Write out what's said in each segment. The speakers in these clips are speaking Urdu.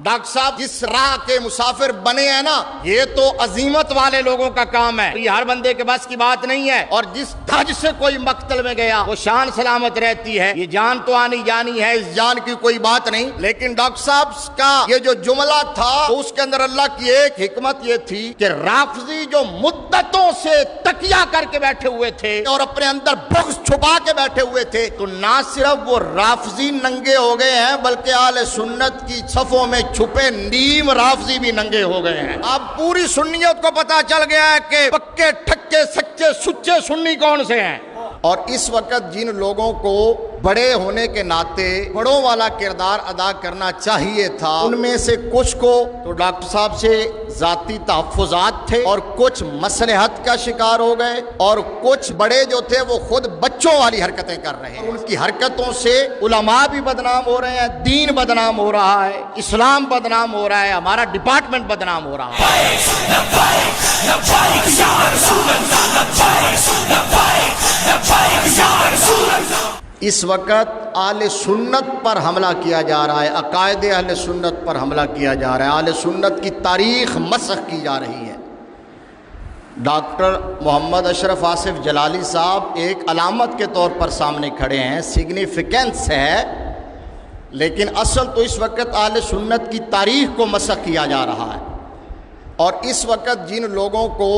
ڈاکٹر صاحب جس راہ کے مسافر بنے ہیں نا، یہ تو عظیمت والے لوگوں کا کام ہے، یہ ہر بندے کے بس کی بات نہیں ہے۔ اور جس دھج سے کوئی مقتل میں گیا وہ شان سلامت رہتی ہے، یہ جان تو آنی جانی ہے، اس جان کی کوئی بات نہیں۔ لیکن ڈاکٹر صاحب کا یہ جو جملہ تھا تو اس کے اندر اللہ کی ایک حکمت یہ تھی کہ رافضی جو مدتوں سے تکیہ کر کے بیٹھے ہوئے تھے اور اپنے اندر بغض چھپا کے بیٹھے ہوئے تھے، تو نہ صرف وہ رافضی ننگے ہو گئے ہیں بلکہ اہل سنت کی صفوں میں چھپے نیم رافضی بھی ننگے ہو گئے ہیں۔ اب پوری سنیت کو پتا چل گیا ہے کہ پکے ٹھکے سچے سچے سنی کون سے ہیں۔ اور اس وقت جن لوگوں کو بڑے ہونے کے ناطے بڑوں والا کردار ادا کرنا چاہیے تھا، ان میں سے کچھ کو تو ڈاکٹر صاحب سے ذاتی تحفظات تھے اور کچھ مصلحت کا شکار ہو گئے، اور کچھ بڑے جو تھے وہ خود بچوں والی حرکتیں کر رہے ہیں۔ ان کی حرکتوں سے علماء بھی بدنام ہو رہے ہیں، دین بدنام ہو رہا ہے، اسلام بدنام ہو رہا ہے، ہمارا ڈپارٹمنٹ بدنام ہو رہا ہے۔ اس وقت اہل سنت پر حملہ کیا جا رہا ہے، عقائد اہل سنت پر حملہ کیا جا رہا ہے، اہل سنت کی تاریخ مسخ کی جا رہی ہے۔ ڈاکٹر محمد اشرف آصف جلالی صاحب ایک علامت کے طور پر سامنے کھڑے ہیں، سگنیفیکنس ہے، لیکن اصل تو اس وقت اہل سنت کی تاریخ کو مسخ کیا جا رہا ہے۔ اور اس وقت جن لوگوں کو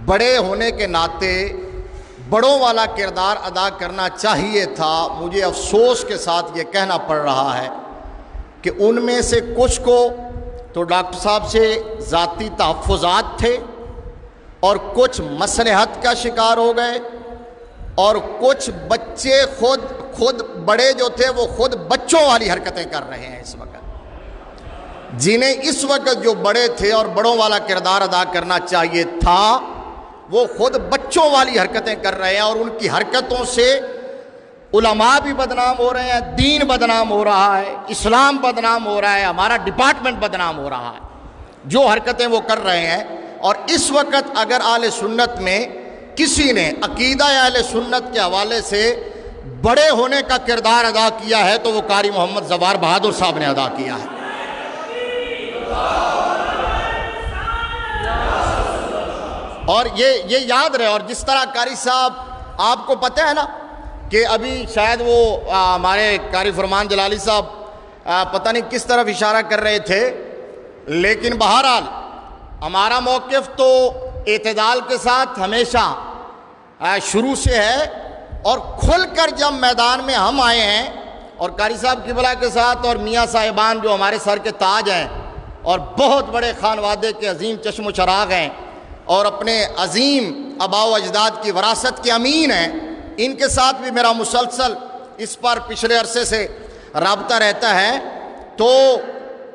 بڑے ہونے کے ناطے بڑوں والا کردار ادا کرنا چاہیے تھا، مجھے افسوس کے ساتھ یہ کہنا پڑ رہا ہے کہ ان میں سے کچھ کو تو ڈاکٹر صاحب سے ذاتی تحفظات تھے اور کچھ مصلحت کا شکار ہو گئے، اور کچھ بچے خود بڑے جو تھے وہ خود بچوں والی حرکتیں کر رہے ہیں۔ اس وقت جنہیں اس وقت جو بڑے تھے اور بڑوں والا کردار ادا کرنا چاہیے تھا، وہ خود بچوں والی حرکتیں کر رہے ہیں، اور ان کی حرکتوں سے علماء بھی بدنام ہو رہے ہیں، دین بدنام ہو رہا ہے، اسلام بدنام ہو رہا ہے، ہمارا ڈپارٹمنٹ بدنام ہو رہا ہے، جو حرکتیں وہ کر رہے ہیں۔ اور اس وقت اگر اہل سنت میں کسی نے عقیدہ اہل سنت کے حوالے سے بڑے ہونے کا کردار ادا کیا ہے تو وہ قاری محمد زوار بہادر صاحب نے ادا کیا ہے۔ اور یہ یاد رہے، اور جس طرح قاری صاحب آپ کو پتہ ہے نا کہ ابھی شاید وہ ہمارے قاری فرمان جلالی صاحب پتہ نہیں کس طرف اشارہ کر رہے تھے، لیکن بہرحال ہمارا موقف تو اعتدال کے ساتھ ہمیشہ شروع سے ہے، اور کھل کر جب میدان میں ہم آئے ہیں اور قاری صاحب قبلہ کے ساتھ اور میاں صاحبان جو ہمارے سر کے تاج ہیں اور بہت بڑے خانوادے کے عظیم چشم و چراغ ہیں اور اپنے عظیم آباء و اجداد کی وراثت کے امین ہیں، ان کے ساتھ بھی میرا مسلسل اس پر پچھلے عرصے سے رابطہ رہتا ہے، تو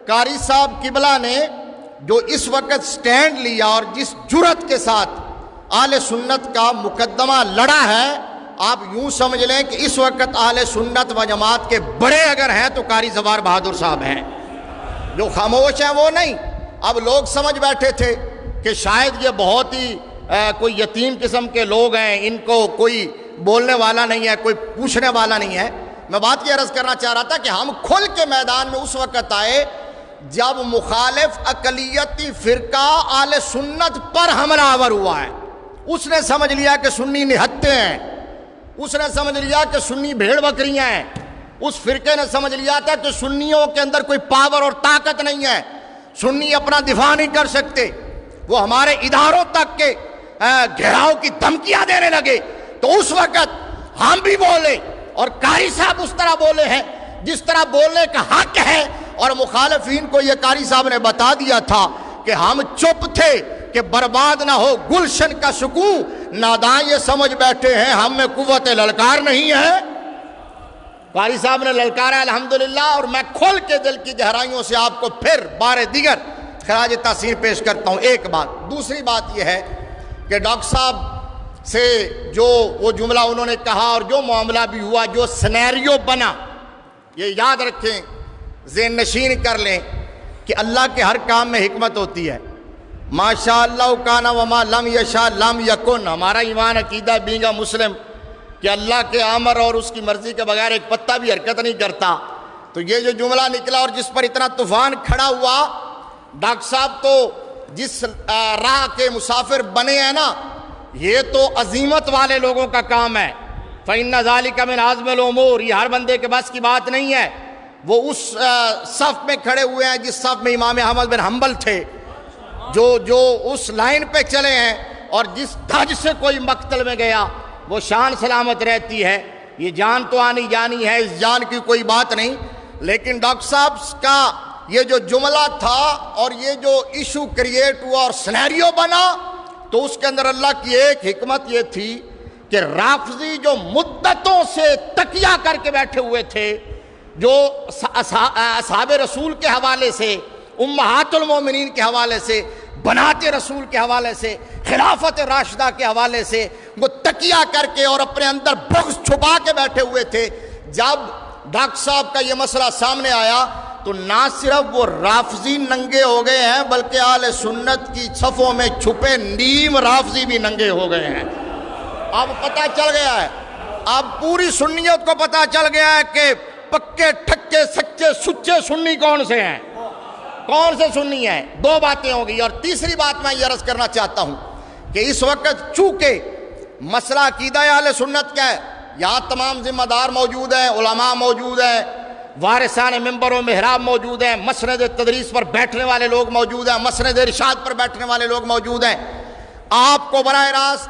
قاری صاحب قبلہ نے جو اس وقت سٹینڈ لیا اور جس جرأت کے ساتھ اہل سنت کا مقدمہ لڑا ہے، آپ یوں سمجھ لیں کہ اس وقت اہل سنت و جماعت کے بڑے اگر ہیں تو قاری زوار بہادر صاحب ہیں۔ جو خاموش ہیں وہ نہیں۔ اب لوگ سمجھ بیٹھے تھے کہ شاید یہ بہت ہی کوئی یتیم قسم کے لوگ ہیں، ان کو کوئی بولنے والا نہیں ہے، کوئی پوچھنے والا نہیں ہے۔ میں بات یہ عرض کرنا چاہ رہا تھا کہ ہم کھل کے میدان میں اس وقت آئے جب مخالف اقلیتی فرقہ اہل سنت پر حملہ آور ہوا ہے۔ اس نے سمجھ لیا کہ سنی نہتے ہیں، اس نے سمجھ لیا کہ سنی بھیڑ بکریاں ہیں، اس فرقے نے سمجھ لیا تھا کہ سنیوں کے اندر کوئی پاور اور طاقت نہیں ہے، سنی اپنا دفاع نہیں کر سکتے، وہ ہمارے اداروں تک کے گھیراؤ کی دھمکیاں دینے لگے۔ تو اس وقت ہم بھی بولے اور قاری صاحب اس طرح بولے ہیں جس طرح بولنے کا حق ہے، اور مخالفین کو یہ قاری صاحب نے بتا دیا تھا کہ ہم چپ تھے کہ برباد نہ ہو گلشن کا سکون، ناداں یہ سمجھ بیٹھے ہیں ہم میں قوت للکار نہیں ہے۔ قاری صاحب نے للکارا الحمدللہ، اور میں کھول کے دل کی گہرائیوں سے آپ کو پھر بار دیگر خراج تحسین پیش کرتا ہوں۔ ایک بات، دوسری بات یہ ہے کہ ڈاکٹر صاحب سے جو وہ جملہ انہوں نے کہا اور جو معاملہ بھی ہوا، جو سینیریو بنا، یہ یاد رکھیں، ذہن نشین کر لیں کہ اللہ کے ہر کام میں حکمت ہوتی ہے۔ ما شاء اللہ کان وما لم یشاء لم یکن۔ ہمارا ایمان عقیدہ بینگا مسلم کہ اللہ کے امر اور اس کی مرضی کے بغیر ایک پتہ بھی حرکت نہیں کرتا، تو یہ جو جملہ نکلا اور جس پر اتنا طوفان کھڑا ہوا، ڈاکٹر صاحب تو جس راہ کے مسافر بنے ہیں نا، یہ تو عظیمت والے لوگوں کا کام ہے۔ فَإِنَّ ذَلِكَ مِنْ عَزْمِ الْأُمُورِ، یہ ہر بندے کے بس کی بات نہیں ہے۔ وہ اس صف میں کھڑے ہوئے ہیں جس صف میں امام احمد بن حنبل تھے، جو اس لائن پہ چلے ہیں، اور جس دھج سے کوئی مقتل میں گیا وہ شان سلامت رہتی ہے۔ یہ جان تو آنی جانی ہے، اس جان کی کوئی بات نہیں، لیکن ڈاکٹر صاحب کا یہ جو جملہ تھا اور یہ جو ایشو کریٹ ہوا اور سینیریو بنا، تو اس کے اندر اللہ کی ایک حکمت یہ تھی کہ رافضی جو مدتوں سے تکیہ کر کے بیٹھے ہوئے تھے، جو اصحاب رسول کے حوالے سے، امہات المومنین کے حوالے سے، بنات رسول کے حوالے سے، خلافت راشدہ کے حوالے سے وہ تکیہ کر کے اور اپنے اندر بغض چھپا کے بیٹھے ہوئے تھے، جب ڈاکٹر صاحب کا یہ مسئلہ سامنے آیا تو نہ صرف وہ رافضی ننگے ہو گئے ہیں، بلکہ اہل سنت کی صفوں میں چھپے نیم رافضی بھی ننگے ہو گئے ہیں۔ اب پتہ چل گیا ہے، اب پوری سنیت کو پتہ چل گیا ہے کہ پکے ٹھکے سچے سچے سنی کون سے ہیں، کون سے سنی ہیں۔ دو باتیں ہو گئی، اور تیسری بات میں یہ عرض کرنا چاہتا ہوں کہ اس وقت چونکہ مسئلہ عقیدہ اہل سنت کیا ہے، یہاں تمام ذمہ دار موجود ہیں، علماء موجود ہیں، وارثان منبر و محراب موجود ہیں، مسند تدریس پر بیٹھنے والے لوگ موجود ہیں، مسند ارشاد پر بیٹھنے والے لوگ موجود ہیں۔ آپ کو براہ راست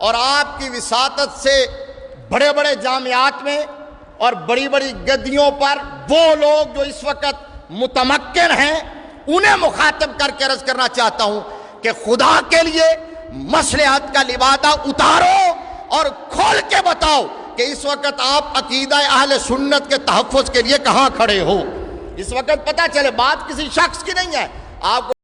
اور آپ کی وساطت سے بڑے بڑے جامعات میں اور بڑی بڑی گدیوں پر وہ لوگ جو اس وقت متمکن ہیں انہیں مخاطب کر کے عرض کرنا چاہتا ہوں کہ خدا کے لیے مصلحت کا لبادہ اتارو اور کھول کے بتاؤ کہ اس وقت آپ عقیدہ اہل سنت کے تحفظ کے لیے کہاں کھڑے ہو۔ اس وقت پتہ چلے، بات کسی شخص کی نہیں ہے، آپ